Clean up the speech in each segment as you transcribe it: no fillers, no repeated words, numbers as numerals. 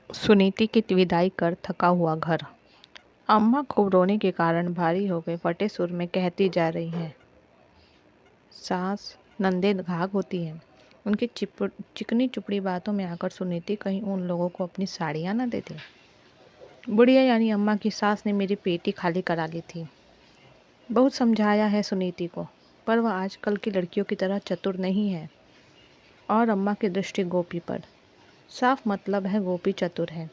सुनीति की विदाई कर थका हुआ घर। अम्मा खूब रोने के कारण भारी हो गए, फटे सुर में कहती जा रही हैं। सास नंदे घाघ होती हैं। उनकी चिकनी चुपड़ी बातों में आकर सुनीति कहीं उन लोगों को अपनी साड़ियाँ न दे दे। बुढ़िया यानी अम्मा की सास ने मेरी पेटी खाली करा ली थी। बहुत समझाया है सुनीति को, पर वह आजकल की लड़कियों की तरह चतुर नहीं है। और अम्मा की दृष्टि गोपी पर। साफ मतलब है गोपी चतुर है।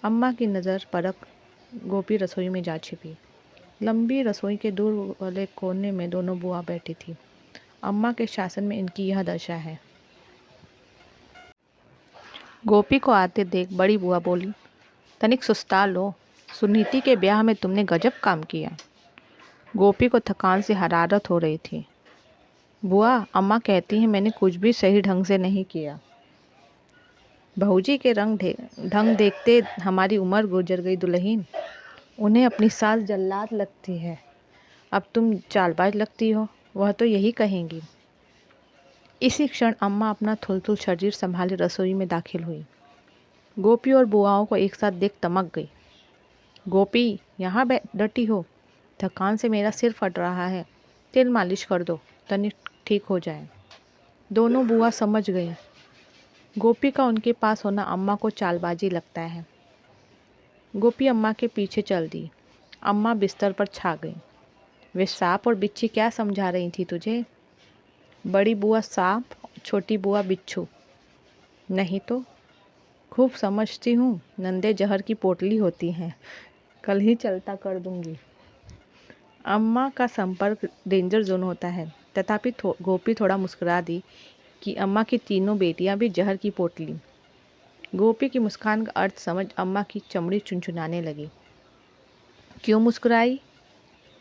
अम्मा की नज़र परख गोपी रसोई में जा छिपी। लंबी रसोई के दूर वाले कोने में दोनों बुआ बैठी थी। अम्मा के शासन में इनकी यह दशा है। गोपी को आते देख बड़ी बुआ बोली, तनिक सुस्ता लो, सुनीति के ब्याह में तुमने गजब काम किया। गोपी को थकान से हरारत हो रही थी। बुआ, अम्मा कहती हैं मैंने कुछ भी सही ढंग से नहीं किया। बहूजी के ढंग देखते हमारी उम्र गुजर गई दुल्हीन। उन्हें अपनी सास जल्लाद लगती है, अब तुम चालबाज लगती हो, वह तो यही कहेंगी। इसी क्षण अम्मा अपना थुलथुल शरीर संभाले रसोई में दाखिल हुई। गोपी और बुआओं को एक साथ देख तमक गई। गोपी, यहाँ डटी हो? थकान से मेरा सिर फट रहा है, तेल मालिश कर दो, तनिक ठीक हो जाए। दोनों बुआ समझ गई। गोपी का उनके पास होना अम्मा को चालबाजी लगता है। गोपी अम्मा के पीछे चल दी। अम्मा बिस्तर पर छा गई। वे सांप और बिच्छी क्या समझा रही थी तुझे? बड़ी बुआ सांप, छोटी बुआ बिच्छू। नहीं तो खूब समझती हूँ, नंदे जहर की पोटली होती हैं, कल ही चलता कर दूंगी। अम्मा का संपर्क डेंजर जोन होता है। तथापि गोपी थोड़ा मुस्कुरा दी कि अम्मा की तीनों बेटियां भी जहर की पोटली। गोपी की मुस्कान का अर्थ समझ अम्मा की चमड़ी चुनचुनाने लगी। क्यों मुस्कुराई?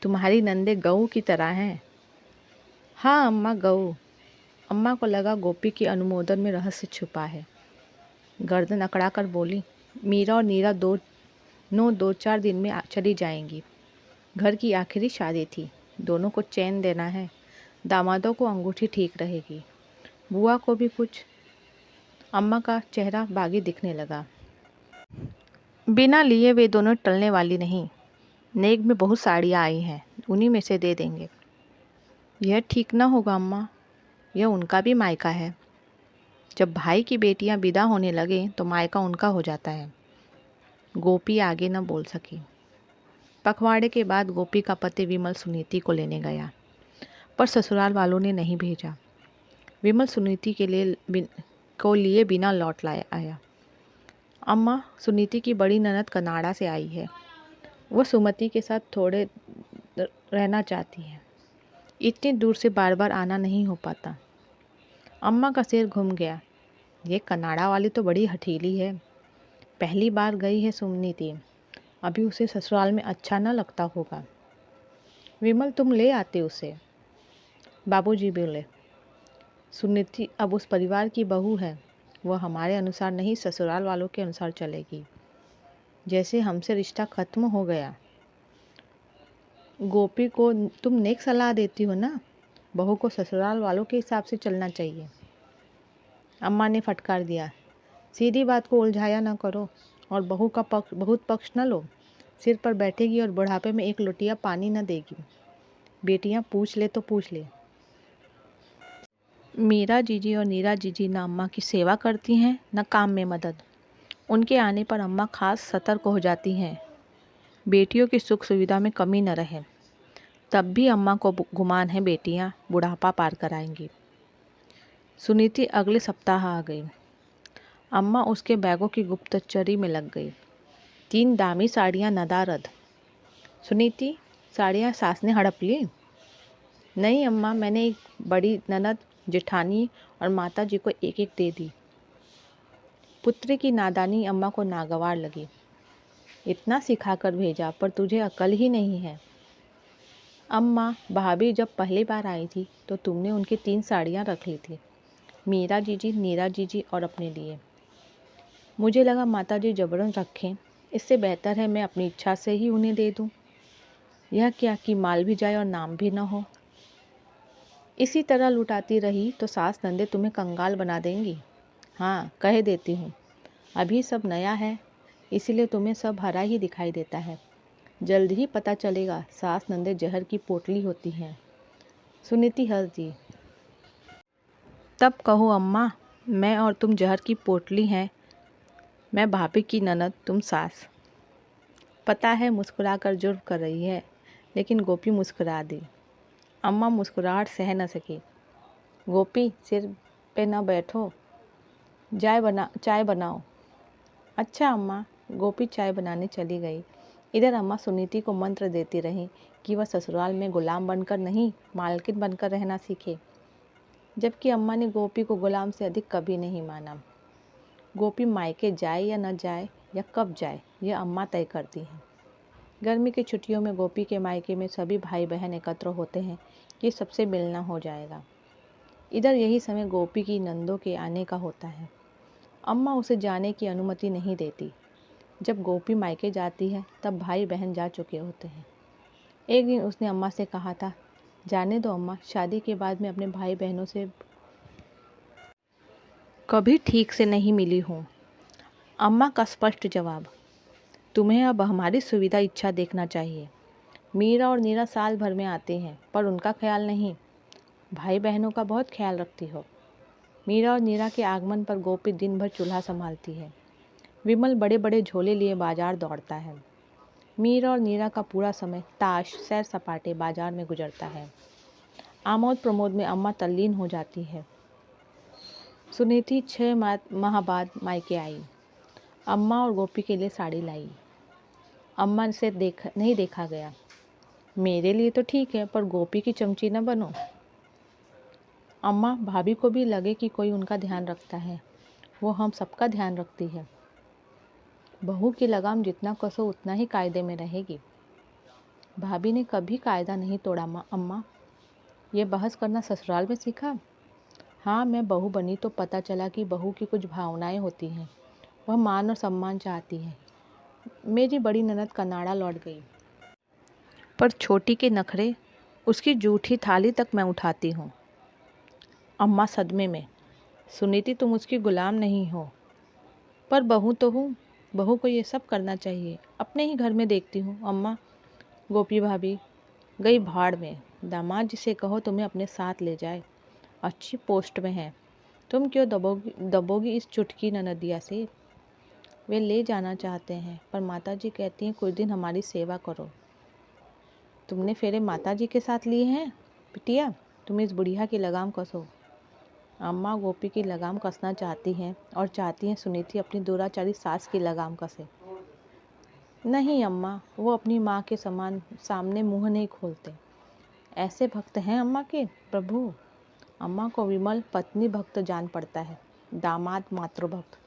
तुम्हारी नंदे गऊ की तरह हैं। हाँ अम्मा, गऊ। अम्मा को लगा गोपी की अनुमोदन में रहस्य छुपा है। गर्दन अकड़ा कर बोली, मीरा और नीरा दो चार दिन में चली जाएंगी। घर की आखिरी शादी थी, दोनों को चैन देना है। दामादों को अंगूठी ठीक रहेगी, बुआ को भी कुछ। अम्मा का चेहरा बागी दिखने लगा। बिना लिए वे दोनों टलने वाली नहीं। नेक में बहुत साड़ियाँ आई हैं, उन्हीं में से दे देंगे। यह ठीक ना होगा अम्मा, यह उनका भी मायका है। जब भाई की बेटियां विदा होने लगे तो मायका उनका हो जाता है। गोपी आगे न बोल सकी। पखवाड़े के बाद गोपी का पति विमल सुनीति को लेने गया, पर ससुराल वालों ने नहीं भेजा। विमल सुनीति के लिए बिना लौट आया। अम्मा, सुनीति की बड़ी ननद कनाडा से आई है। वह सुमति के साथ थोड़े रहना चाहती है। इतनी दूर से बार बार आना नहीं हो पाता। अम्मा का सिर घूम गया। ये कनाडा वाली तो बड़ी हठीली है। पहली बार गई है सुनीति, अभी उसे ससुराल में अच्छा न लगता होगा। विमल, तुम ले आते उसे। बाबूजी बोले, सुनीति अब उस परिवार की बहू है, वह हमारे अनुसार नहीं ससुराल वालों के अनुसार चलेगी। जैसे हमसे रिश्ता खत्म हो गया। गोपी को तुम नेक सलाह देती हो ना, बहू को ससुराल वालों के हिसाब से चलना चाहिए। अम्मा ने फटकार दिया, सीधी बात को उलझाया ना करो और बहू का बहुत पक्ष न लो। सिर पर बैठेगी और बुढ़ापे में एक लोटिया पानी न देगी। बेटियां पूछ ले तो पूछ ले। मीरा जीजी और नीरा जीजी न अम्मा की सेवा करती हैं न काम में मदद। उनके आने पर अम्मा खास सतर्क हो जाती हैं, बेटियों की सुख सुविधा में कमी न रहे। तब भी अम्मा को गुमान है बेटियां बुढ़ापा पार कराएंगी। सुनीति अगले सप्ताह आ गई। अम्मा उसके बैगों की गुप्तचरी में लग गई। 3 दामी साड़ियाँ नदारद। सुनीति, साड़ियाँ सास ने हड़प ली? नहीं अम्मा, मैंने एक बड़ी ननद, जेठानी और माता जी को एक एक दे दी। पुत्री की नादानी अम्मा को नागवार लगी। इतना सिखाकर भेजा पर तुझे अकल ही नहीं है। अम्मा, भाभी जब पहली बार आई थी तो तुमने उनकी 3 साड़ियाँ रख ली थी, मीरा जीजी, नीरा जीजी और अपने लिए। मुझे लगा माता जी जबरन रखें, इससे बेहतर है मैं अपनी इच्छा से ही उन्हें दे दूं। यह क्या कि माल भी जाए और नाम भी न हो। इसी तरह लुटाती रही तो सास नंदे तुम्हें कंगाल बना देंगी। हाँ, कह देती हूँ, अभी सब नया है, इसीलिए तुम्हें सब हरा ही दिखाई देता है। जल्द ही पता चलेगा सास नंदे जहर की पोटली होती हैं। सुनीति हंस दी। तब कहो अम्मा, मैं और तुम जहर की पोटली हैं। मैं भाभी की ननद, तुम सास। पता है मुस्कुराकर जुर्म कर रही है, लेकिन गोपी मुस्कुरा दी। अम्मा मुस्कुराहट सह न सकी। गोपी, सिर पे न बैठो, चाय बनाओ। अच्छा अम्मा। गोपी चाय बनाने चली गई। इधर अम्मा सुनीति को मंत्र देती रही कि वह ससुराल में गुलाम बनकर नहीं, मालकिन बनकर रहना सीखे। जबकि अम्मा ने गोपी को गुलाम से अधिक कभी नहीं माना। गोपी मायके जाए या न जाए या कब जाए, यह अम्मा तय करती हैं। गर्मी की छुट्टियों में गोपी के मायके में सभी भाई बहन एकत्र होते हैं कि सबसे मिलना हो जाएगा। इधर यही समय गोपी की नंदों के आने का होता है। अम्मा उसे जाने की अनुमति नहीं देती। जब गोपी मायके जाती है तब भाई बहन जा चुके होते हैं। एक दिन उसने अम्मा से कहा था, जाने दो अम्मा, शादी के बाद मैं अपने भाई बहनों से कभी ठीक से नहीं मिली हूँ। अम्मा का स्पष्ट जवाब, तुम्हें अब हमारी सुविधा इच्छा देखना चाहिए। मीरा और नीरा साल भर में आते हैं, पर उनका ख्याल नहीं। भाई बहनों का बहुत ख्याल रखती हो। मीरा और नीरा के आगमन पर गोपी दिन भर चूल्हा संभालती है। विमल बड़े बड़े झोले लिए बाजार दौड़ता है। मीरा और नीरा का पूरा समय ताश, सैर सपाटे, बाजार में गुजरता है। आमोद प्रमोद में अम्मा तल्लीन हो जाती है। सुनीति 6 माह बाद मायके आई। अम्मा और गोपी के लिए साड़ी लाई। अम्मा से नहीं देखा गया। मेरे लिए तो ठीक है, पर गोपी की चमची न बनो। अम्मा, भाभी को भी लगे कि कोई उनका ध्यान रखता है। वो हम सबका ध्यान रखती है। बहू की लगाम जितना कसो उतना ही कायदे में रहेगी। भाभी ने कभी कायदा नहीं तोड़ा अम्मा। ये बहस करना ससुराल में सीखा? हाँ, मैं बहू बनी तो पता चला कि बहू की कुछ भावनाएं होती हैं। वह मान और सम्मान चाहती है। मेरी बड़ी ननद कनाडा लौट गई, पर छोटी के नखरे, उसकी जूठी थाली तक मैं उठाती हूँ। अम्मा सदमे में। सुनीति, तुम उसकी गुलाम नहीं हो। पर बहू तो हूँ। बहू को ये सब करना चाहिए। अपने ही घर में देखती हूँ अम्मा। गोपी भाभी गई भाड़ में। दामाद जिसे कहो तुम्हें अपने साथ ले जाए। अच्छी पोस्ट में है। तुम क्यों दबोगी इस चुटकी ननदिया से? वे ले जाना चाहते हैं, पर माताजी कहती हैं कुछ दिन हमारी सेवा करो। तुमने फेरे माताजी के साथ लिए हैं? बिटिया, तुम इस बुढ़िया की लगाम कसो। अम्मा गोपी की लगाम कसना चाहती हैं और चाहती हैं सुनीति अपनी दुराचारी सास की लगाम कसे। नहीं अम्मा, वो अपनी माँ के समान सामने मुंह नहीं खोलते। ऐसे भक्त हैं अम्मा के प्रभु। अम्मा को विमल पत्नी भक्त जान पड़ता है, दामाद मातृभक्त।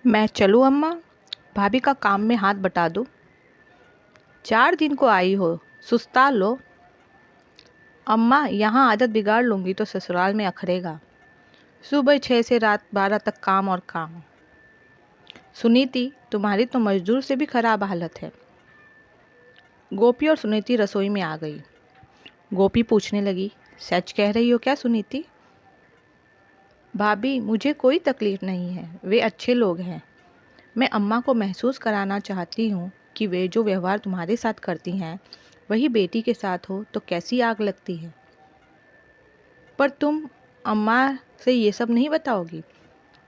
मैं चलूँ अम्मा? भाभी का काम में हाथ बटा दूँ? 4 दिन को आई हो, सुस्ता लो। अम्मा, यहाँ आदत बिगाड़ लूँगी तो ससुराल में अखरेगा। सुबह 6 से रात 12 तक काम और काम। सुनीति, तुम्हारी तो मजदूर से भी खराब हालत है। गोपी और सुनीति रसोई में आ गई। गोपी पूछने लगी, सच कह रही हो क्या सुनीति? भाभी, मुझे कोई तकलीफ नहीं है, वे अच्छे लोग हैं। मैं अम्मा को महसूस कराना चाहती हूँ कि वे जो व्यवहार तुम्हारे साथ करती हैं वही बेटी के साथ हो तो कैसी आग लगती है। पर तुम अम्मा से ये सब नहीं बताओगी?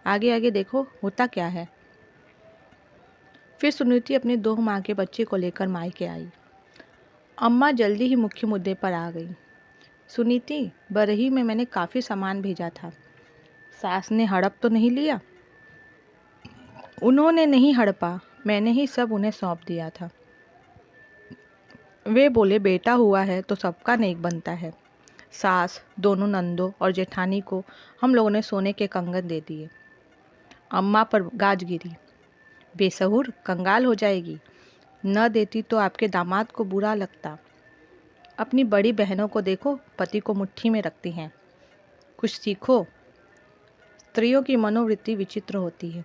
आगे आगे देखो होता क्या है। फिर सुनीति अपने 2 माह के बच्चे को लेकर मायके आई। अम्मा जल्दी ही मुख्य मुद्दे पर आ गई। सुनीति, बरही में मैंने काफ़ी सामान भेजा था। सास ने हड़प तो नहीं लिया? उन्होंने नहीं हड़पा, मैंने ही सब उन्हें सौंप दिया था। वे बोले बेटा हुआ है तो सबका नेक बनता है। सास, दोनों नंदों और जेठानी को हम लोगों ने सोने के कंगन दे दिए। अम्मा पर गाज गिरी, बेसहुर, कंगाल हो जाएगी। न देती तो आपके दामाद को बुरा लगता। अपनी बड़ी बहनों को देखो, पति को मुट्ठी में रखती हैं। कुछ सीखो। स्त्रियों की मनोवृत्ति विचित्र होती है।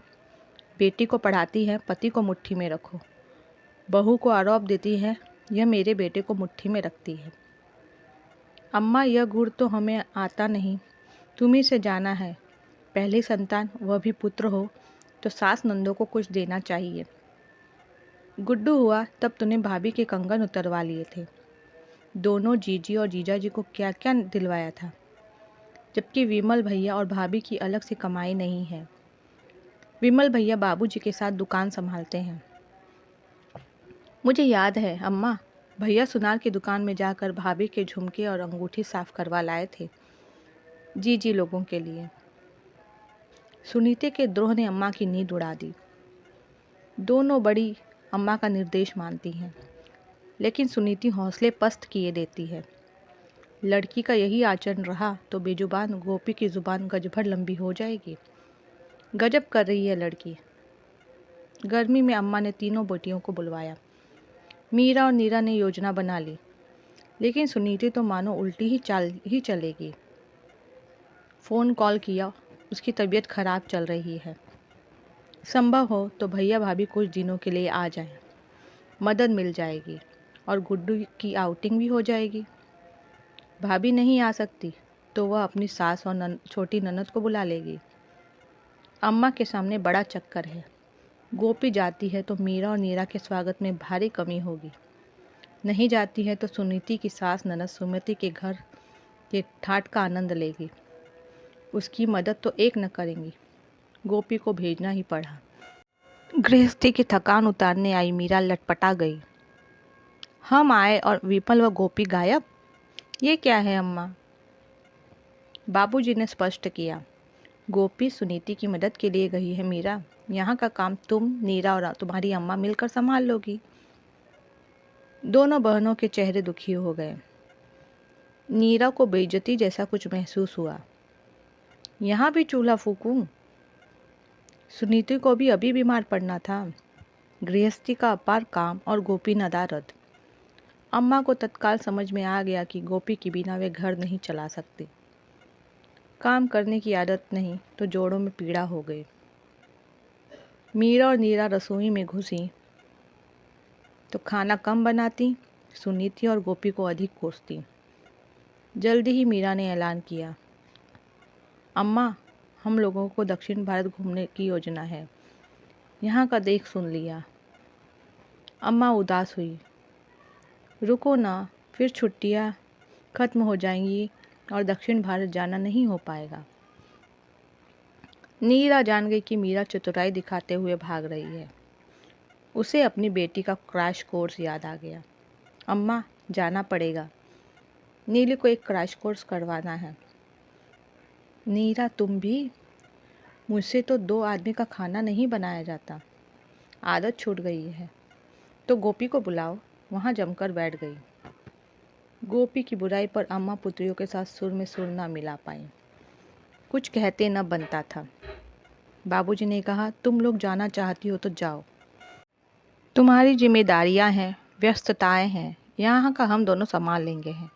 बेटी को पढ़ाती है, पति को मुट्ठी में रखो। बहू को आरोप देती है, यह मेरे बेटे को मुट्ठी में रखती है। अम्मा, यह गुड़ तो हमें आता नहीं, तुम्ही से जाना है। पहली संतान, वह भी पुत्र हो, तो सास नंदों को कुछ देना चाहिए। गुड्डू हुआ तब तूने भाभी के कंगन उतरवा लिए थे। दोनों जीजी और जीजाजी को क्या क्या दिलवाया था, जबकि विमल भैया और भाभी की अलग से कमाई नहीं है। विमल भैया बाबूजी के साथ दुकान संभालते हैं। मुझे याद है अम्मा, भैया सुनार की दुकान में जाकर भाभी के झुमके और अंगूठी साफ करवा लाए थे, जीजी लोगों के लिए। सुनीति के द्रोह ने अम्मा की नींद उड़ा दी। दोनों बड़ी अम्मा का निर्देश मानती हैं, लेकिन सुनीति हौसले पस्त किए देती है। लड़की का यही आचरण रहा तो बेजुबान गोपी की जुबान गजभर लंबी हो जाएगी। गजब कर रही है लड़की। गर्मी में अम्मा ने तीनों बेटियों को बुलवाया। मीरा और नीरा ने योजना बना ली, लेकिन सुनीति तो मानो उल्टी ही चाल ही चलेगी। फ़ोन कॉल किया, उसकी तबीयत खराब चल रही है। संभव हो तो भैया भाभी कुछ दिनों के लिए आ जाएं, मदद मिल जाएगी और गुड्डू की आउटिंग भी हो जाएगी। भाभी नहीं आ सकती तो वह अपनी सास और छोटी ननद को बुला लेगी। अम्मा के सामने बड़ा चक्कर है। गोपी जाती है तो मीरा और नीरा के स्वागत में भारी कमी होगी। नहीं जाती है तो सुनीति की सास ननद सुमति के घर के ठाट का आनंद लेगी। उसकी मदद तो एक न करेंगी। गोपी को भेजना ही पड़ा। गृहस्थी की थकान उतारने आई मीरा लटपटा गई। हम आए और विमल व गोपी गायब। ये क्या है अम्मा? बाबूजी ने स्पष्ट किया। गोपी सुनीति की मदद के लिए गई है मीरा। यहाँ का काम तुम, नीरा और तुम्हारी अम्मा मिलकर संभाल लोगी। दोनों बहनों के चेहरे दुखी हो गए। नीरा को बेइज्जती जैसा कुछ महसूस हुआ। यहाँ भी चूल्हा फूकूं? सुनीति को भी अभी बीमार पड़ना था। गृहस्थी का अपार काम और गोपी नदारद। अम्मा को तत्काल समझ में आ गया कि गोपी के बिना वे घर नहीं चला सकती। काम करने की आदत नहीं तो जोड़ों में पीड़ा हो गई। मीरा और नीरा रसोई में घुसी तो खाना कम बनाती, सुनीति और गोपी को अधिक कोसती। जल्दी ही मीरा ने ऐलान किया, अम्मा, हम लोगों को दक्षिण भारत घूमने की योजना है। यहाँ का देख सुन लिया। अम्मा उदास हुई। रुको ना, फिर छुट्टियाँ खत्म हो जाएंगी और दक्षिण भारत जाना नहीं हो पाएगा। नीरा जान गई कि मीरा चतुराई दिखाते हुए भाग रही है। उसे अपनी बेटी का क्रैश कोर्स याद आ गया। अम्मा, जाना पड़ेगा। नीली को एक क्रैश कोर्स करवाना है। नीरा, तुम भी? मुझसे तो 2 आदमी का खाना नहीं बनाया जाता। आदत छूट गई है। तो गोपी को बुलाओ। वहाँ जमकर बैठ गई। गोपी की बुराई पर अम्मा पुत्रियों के साथ सुर में सुर न मिला पाई। कुछ कहते न बनता था। बाबूजी ने कहा, तुम लोग जाना चाहती हो तो जाओ। तुम्हारी जिम्मेदारियां हैं, व्यस्तताएं हैं, यहाँ का हम दोनों संभाल लेंगे हैं।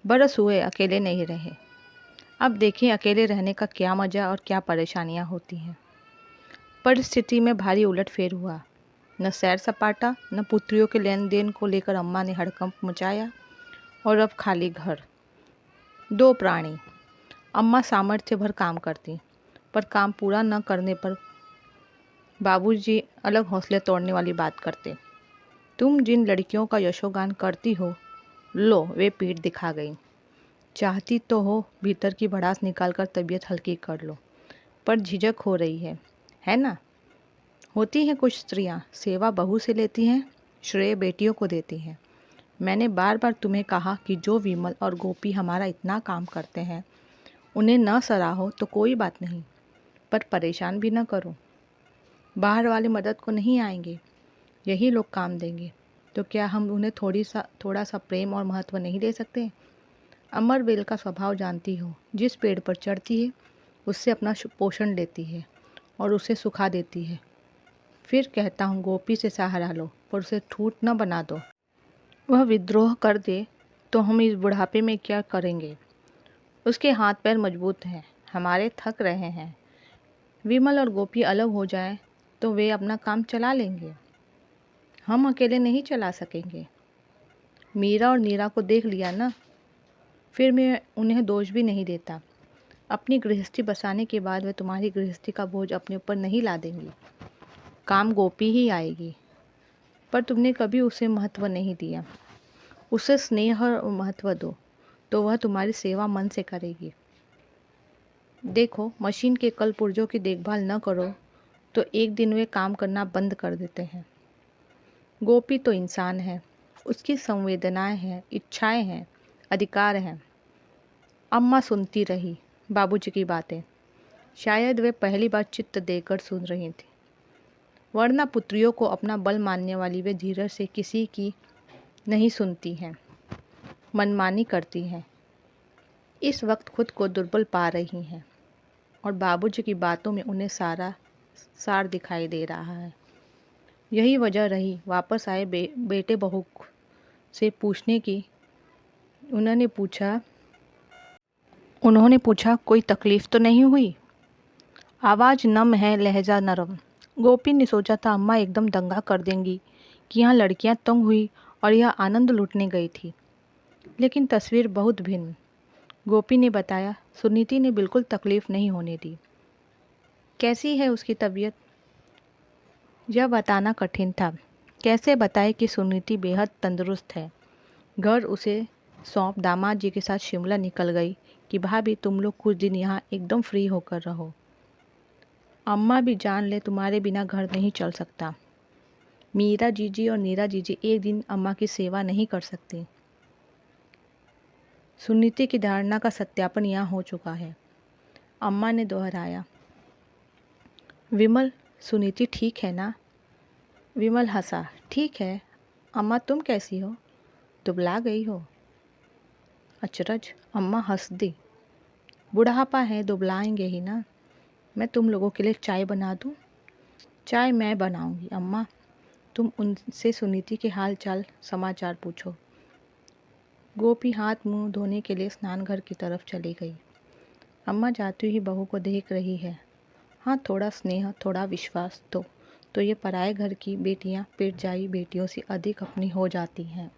बरस हुए अकेले नहीं रहे। अब देखें अकेले रहने का क्या मज़ा और क्या परेशानियां होती हैं। परिस्थिति में भारी उलटफेर हुआ। न सैर सपाटा, न पुत्रियों के लेन देन को लेकर अम्मा ने हड़कंप मचाया। और अब खाली घर, 2 प्राणी। अम्मा सामर्थ्य भर काम करती, पर काम पूरा न करने पर बाबूजी अलग हौसले तोड़ने वाली बात करते। तुम जिन लड़कियों का यशोगान करती हो, लो वे पीठ दिखा गई। चाहती तो हो भीतर की भड़ास निकालकर तबीयत हल्की कर लो, पर झिझक हो रही है ना? होती हैं कुछ स्त्रियां, सेवा बहू से लेती हैं, श्रेय बेटियों को देती हैं। मैंने बार बार तुम्हें कहा कि जो विमल और गोपी हमारा इतना काम करते हैं, उन्हें न सराहो तो कोई बात नहीं, पर परेशान भी न करो। बाहर वाले मदद को नहीं आएंगे, यही लोग काम देंगे, तो क्या हम उन्हें थोड़ा सा प्रेम और महत्व नहीं दे सकते? अमर बेल का स्वभाव जानती हो, जिस पेड़ पर चढ़ती है उससे अपना पोषण लेती है और उसे सुखा देती है। फिर कहता हूँ गोपी से सहारा लो, पर उसे ठूठ न बना दो। वह विद्रोह कर दे तो हम इस बुढ़ापे में क्या करेंगे? उसके हाथ पैर मजबूत हैं, हमारे थक रहे हैं। विमल और गोपी अलग हो जाएं तो वे अपना काम चला लेंगे, हम अकेले नहीं चला सकेंगे। मीरा और नीरा को देख लिया ना, फिर मैं उन्हें दोष भी नहीं देता। अपनी गृहस्थी बसाने के बाद वे तुम्हारी गृहस्थी का बोझ अपने ऊपर नहीं ला देंगी। काम गोपी ही आएगी। पर तुमने कभी उसे महत्व नहीं दिया। उसे स्नेह और महत्व दो तो वह तुम्हारी सेवा मन से करेगी। देखो, मशीन के कल पुर्जों की देखभाल न करो तो एक दिन वे काम करना बंद कर देते हैं। गोपी तो इंसान है, उसकी संवेदनाएं हैं, इच्छाएं हैं, अधिकार हैं। अम्मा सुनती रही बाबूजी की बातें। शायद वे पहली बार चित्त देकर सुन रही थी, वरना पुत्रियों को अपना बल मानने वाली वे धीरज से किसी की नहीं सुनती हैं, मनमानी करती हैं। इस वक्त खुद को दुर्बल पा रही हैं और बाबूजी की बातों में उन्हें सारा सार दिखाई दे रहा है। यही वजह रही वापस आए बेटे बहू से पूछने की। उन्होंने पूछा कोई तकलीफ़ तो नहीं हुई? आवाज़ नम है, लहजा नरम। गोपी ने सोचा था अम्मा एकदम दंगा कर देंगी कि यहाँ लड़कियाँ तंग हुई और यह आनंद लूटने गई थी, लेकिन तस्वीर बहुत भिन्न। गोपी ने बताया, सुनीति ने बिल्कुल तकलीफ़ नहीं होने दी। कैसी है उसकी तबीयत? यह बताना कठिन था। कैसे बताए कि सुनीति बेहद तंदुरुस्त है। घर उसे सौंप दामाद जी के साथ शिमला निकल गई कि भाभी तुम लोग कुछ दिन यहाँ एकदम फ्री होकर रहो। अम्मा भी जान ले तुम्हारे बिना घर नहीं चल सकता। मीरा जीजी और नीरा जीजी एक दिन अम्मा की सेवा नहीं कर सकती। सुनीति की धारणा का सत्यापन यहाँ हो चुका है। अम्मा ने दोहराया, विमल, सुनीति ठीक है ना? विमल हंसा, ठीक है। अम्मा तुम कैसी हो? दुबला गई हो? अचरज, अम्मा हंस दी। बुढ़ापा है, दुबलाएंगे ही ना। मैं तुम लोगों के लिए चाय बना दूँ? चाय मैं बनाऊंगी अम्मा। तुम उनसे सुनीति के हाल चाल समाचार पूछो। गोपी हाथ मुंह धोने के लिए स्नानघर की तरफ चली गई। अम्मा जाती हुई बहू को देख रही है। हाँ, थोड़ा स्नेह, थोड़ा विश्वास तो ये पराए घर की बेटियां पेट जाई बेटियों से अधिक अपनी हो जाती हैं।